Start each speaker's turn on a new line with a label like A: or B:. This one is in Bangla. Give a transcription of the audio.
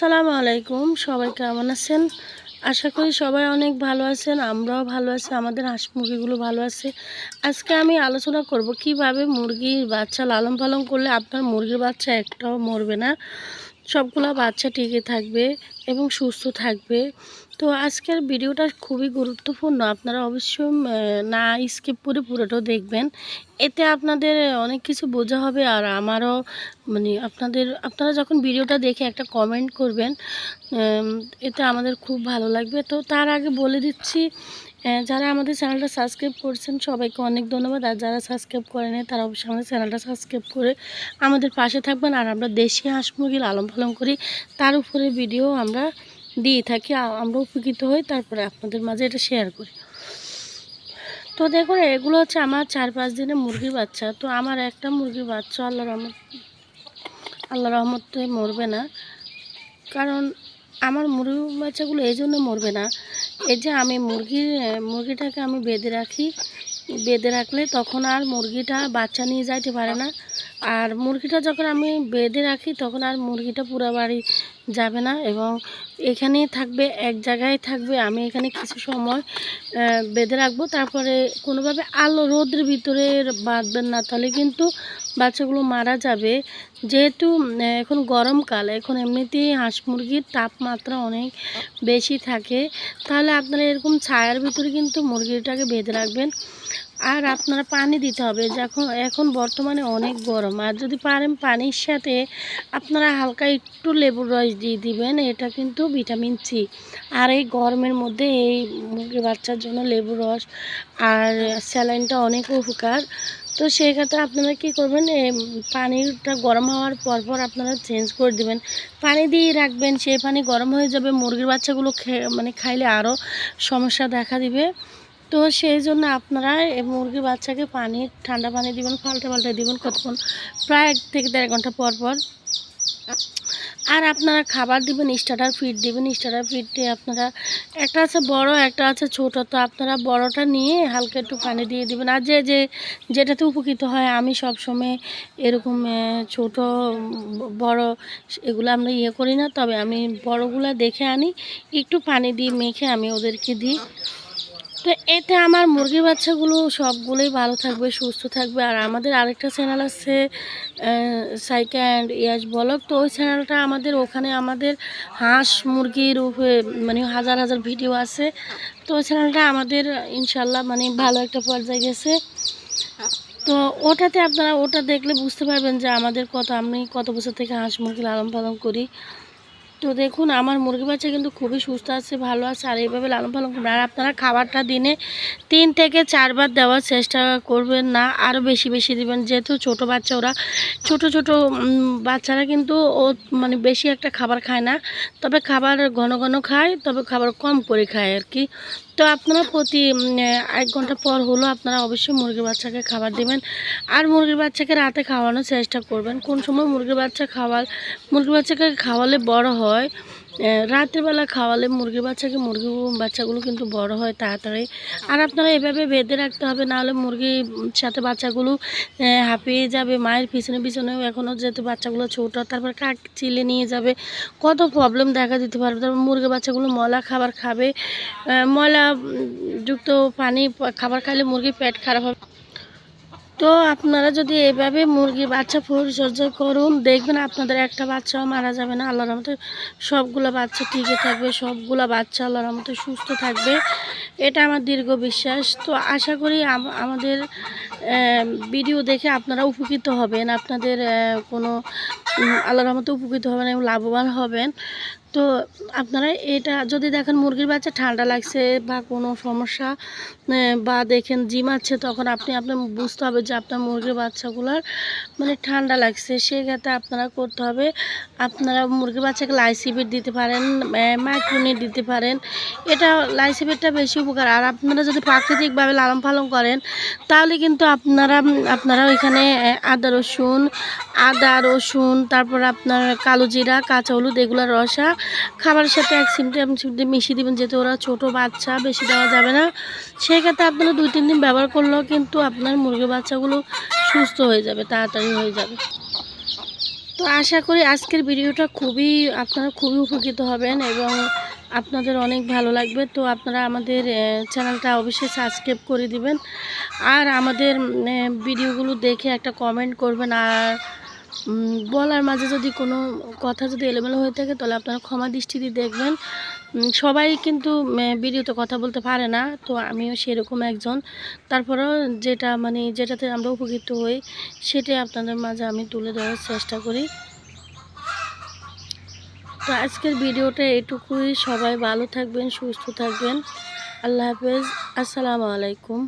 A: আসসালামু আলাইকুম। সবাই কেমন আছেন? আশা করি সবাই অনেক ভালো আছেন। আমরাও ভালো আছি। আমাদের হাঁস মুরগিগুলো ভালো আছে। আজকে আমি আলোচনা করব কিভাবে মুরগির বাচ্চা লালন পালন করলে আপনার মুরগির বাচ্চা একটাও মরবে না। সবগুলা বাচ্চা টিকে থাকবে এবং সুস্থ থাকবে। তো আজকের ভিডিওটা খুবই গুরুত্বপূর্ণ। আপনারা অবশ্যই না স্কিপ করে পুরোটা দেখবেন। এতে আপনাদের অনেক কিছু বোঝা হবে, আর আমারও আপনারা যখন ভিডিওটা দেখে একটা কমেন্ট করবেন, এতে আমাদের খুব ভালো লাগবে। তো তার আগে বলে দিচ্ছি, যারা আমাদের চ্যানেলটা সাবস্ক্রাইব করছেন সবাইকে অনেক ধন্যবাদ। আর যারা সাবস্ক্রাইব করেন তারা অবশ্যই আমাদের চ্যানেলটা সাবস্ক্রাইব করে আমাদের পাশে থাকবেন। আর আমরা দেশি হাঁস মুরগি লালন পালন করি, তার উপরে ভিডিও আমরা দিয়ে থাকি, আমরা উপকৃত হই, তারপরে আপনাদের মাঝে এটা শেয়ার করি। তো দেখুন, এগুলো হচ্ছে আমার 4-5 দিনের মুরগির বাচ্চা। তো আমার একটা মুরগির বাচ্চা আল্লাহ রহমতে মরবে না। কারণ আমার মুরগির বাচ্চাগুলো এই জন্য মরবে না, এই যে আমি মুরগিটাকে আমি বেঁধে রাখলে তখন আর মুরগিটা বাচ্চা নিয়ে যাইতে পারে না। আর মুরগিটা যখন আমি বেঁধে রাখি তখন আর মুরগিটা পুরো বাড়ি যাবে না এবং এখানেই থাকবে, এক জায়গায় থাকবে। আমি এখানে কিছু সময় বেঁধে রাখবো, তারপরে কোনোভাবে রোদের ভিতরে বাঁধবেন না, তাহলে কিন্তু বাচ্চাগুলো মারা যাবে। যেহেতু এখন গরমকাল, এখন এমনিতেই হাঁস মুরগির তাপমাত্রা অনেক বেশি থাকে, তাহলে আপনারা এরকম ছায়ার ভিতরে কিন্তু মুরগিটাকে বেঁধে রাখবেন। আর আপনারা পানি দিতে হবে, এখন বর্তমানে অনেক গরম, আর যদি পারেন পানির সাথে আপনারা হালকা একটু লেবুর রস দিয়ে দিবেন। এটা কিন্তু ভিটামিন সি, আর এই গরমের মধ্যে এই মুরগির বাচ্চার জন্য লেবুর রস আর স্যালাইনটা অনেক উপকার। তো সেক্ষেত্রে আপনারা কী করবেন, পানিটা গরম হওয়ার পর আপনারা চেঞ্জ করে দেবেন, পানি দিয়ে রাখবেন। সেই পানি গরম হয়ে যাবে, মুরগির বাচ্চাগুলো খাইলে আরও সমস্যা দেখা দিবে। তো সেই জন্য আপনারা এই মুরগির বাচ্চাকে ঠান্ডা পানি দিবেন, পাল্টে দিবেন কতক্ষণ, প্রায় 1 থেকে 1.5 ঘন্টা পর। আর আপনারা খাবার দিবেন, স্টার্টার ফিড দিবেন। স্টার্টার ফিড দিয়ে আপনারা, একটা আছে বড়, একটা আছে ছোট। তো আপনারা বড়টা নিয়ে হালকা একটু পানি দিয়ে দিবেন। আর যেটাতে উপকৃত হয়, আমি সব সময় এরকম ছোট বড় এগুলো আমরা করি না, তবে আমি বড়গুলা দেখে আনি, একটু পানি দিয়ে মেখে আমি ওদেরকে দিই। তো এতে আমার মুরগির বাচ্চাগুলো সবগুলোই ভালো থাকবে, সুস্থ থাকবে। আর আমাদের আরেকটা চ্যানেল আছে, সাইকা অ্যান্ড ইয়াস ব্লগ। তো ওই চ্যানেলটা ওখানে আমাদের হাঁস মুরগির উপরে হাজার ভিডিও আছে। তো ওই চ্যানেলটা আমাদের ইনশাল্লাহ ভালো একটা পর্যায়ে গেছে। তো ওটা দেখলে বুঝতে পারবেন যে আমি কত বছর থেকে হাঁস মুরগি লালন পালন করি। তো দেখুন, আমার মুরগি বাচ্চা কিন্তু খুবই সুস্থ আছে, ভালো আছে। আর এইভাবে লালন পালন করবেন। আর আপনারা খাবারটা দিনে 3 থেকে 4 বার দেওয়ার চেষ্টা করবেন না, আরও বেশি দিবেন। যেহেতু ছোট বাচ্চা, ওরা ছোট বাচ্চারা কিন্তু বেশি একটা খাবার খায় না, তবে খাবার ঘন খায়, তবে খাবার কম করে খায় আর কি। তো আপনারা প্রতি 1 ঘন্টা পর হলো আপনারা অবশ্যই মুরগির বাচ্চাকে খাবার দেবেন। আর মুরগির বাচ্চাকে রাতে খাওয়ানোর চেষ্টা করবেন। কোন সময় মুরগির বাচ্চাকে খাওয়ালে বড় হয়, রাতের বেলা খাওয়ালে মুরগির বাচ্চাগুলো কিন্তু বড় হয় তাড়াতাড়ি। আর আপনারা এভাবে বেঁধে রাখতে হবে, নাহলে মুরগির সাথে বাচ্চাগুলো হাঁপিয়ে যাবে। মায়ের পিছনেও এখনও যেহেতু বাচ্চাগুলো ছোট, তারপর কাক চিলে নিয়ে যাবে, কত প্রবলেম দেখা দিতে পারবে। তারপর মুরগির বাচ্চাগুলো ময়লা খাবার খাবে, ময়লা যুক্ত খাবার খাইলে মুরগির পেট খারাপ হবে। তো আপনারা যদি এভাবে মুরগির বাচ্চা পরিচর্যা করুন, দেখবেন আপনাদের একটা বাচ্চাও মারা যাবে না। আল্লাহর রহমতে সবগুলো বাচ্চা টিকে থাকবে, সবগুলো বাচ্চা আল্লাহর রহমতে সুস্থ থাকবে, এটা আমার দীর্ঘ বিশ্বাস। তো আশা করি আমাদের ভিডিও দেখে আপনারা উপকৃত হবেন, আপনাদের আল্লাহর রহমতে উপকৃত হবেন এবং লাভবান হবেন। তো আপনারা এটা যদি দেখেন মুরগির বাচ্চা ঠান্ডা লাগছে বা কোনো সমস্যা বা দেখেন জিমাচ্ছে, তখন আপনার বুঝতে হবে যে আপনার মুরগির বাচ্চাগুলোর ঠান্ডা লাগছে। সেক্ষেত্রে আপনারা করতে হবে, আপনারা মুরগির বাচ্চাকে লাইসিবিট দিতে পারেন, মাইক্রোনিট দিতে পারেন। এটা লাইসিবিটটা বেশি উপকার। আর আপনারা যদি প্রাকৃতিকভাবে লালন পালন করেন, তাহলে কিন্তু আপনারা ওইখানে আদা রসুন, তারপর আপনার কালো জিরা, কাঁচা হলুদ, এগুলো রসা খাবারের সাথে 1 চিমটে মিশিয়ে দেবেন। যেহেতু ওরা ছোটো বাচ্চা, বেশি দেওয়া যাবে না। সেক্ষেত্রে আপনারা 2-3 দিন ব্যবহার করলেও কিন্তু আপনার মুরগির বাচ্চাগুলো সুস্থ হয়ে যাবে, তাড়াতাড়ি হয়ে যাবে। তো আশা করি আজকের ভিডিওটা আপনারা খুবই উপকৃত হবেন এবং আপনাদের অনেক ভালো লাগবে। তো আপনারা আমাদের চ্যানেলটা অবশ্যই সাবস্ক্রাইব করে দিবেন আর আমাদের ভিডিওগুলো দেখে একটা কমেন্ট করবেন। আর বলার মাঝে যদি কোনো কথা যদি এলোমেলো হয়ে থাকে তাহলে আপনারা ক্ষমা দৃষ্টিতে দেখবেন। সবাই কিন্তু ভিডিওতে কথা বলতে পারে না, তো আমিও সেরকম একজন। তারপরেও যেটাতে আমরা উপকৃত হই সেটাই আপনাদের মাঝে আমি তুলে ধরার চেষ্টা করি। তো আজকের ভিডিওটা এটুকুই। সবাই ভালো থাকবেন, সুস্থ থাকবেন। আল্লাহ হাফেজ। আসসালামু আলাইকুম।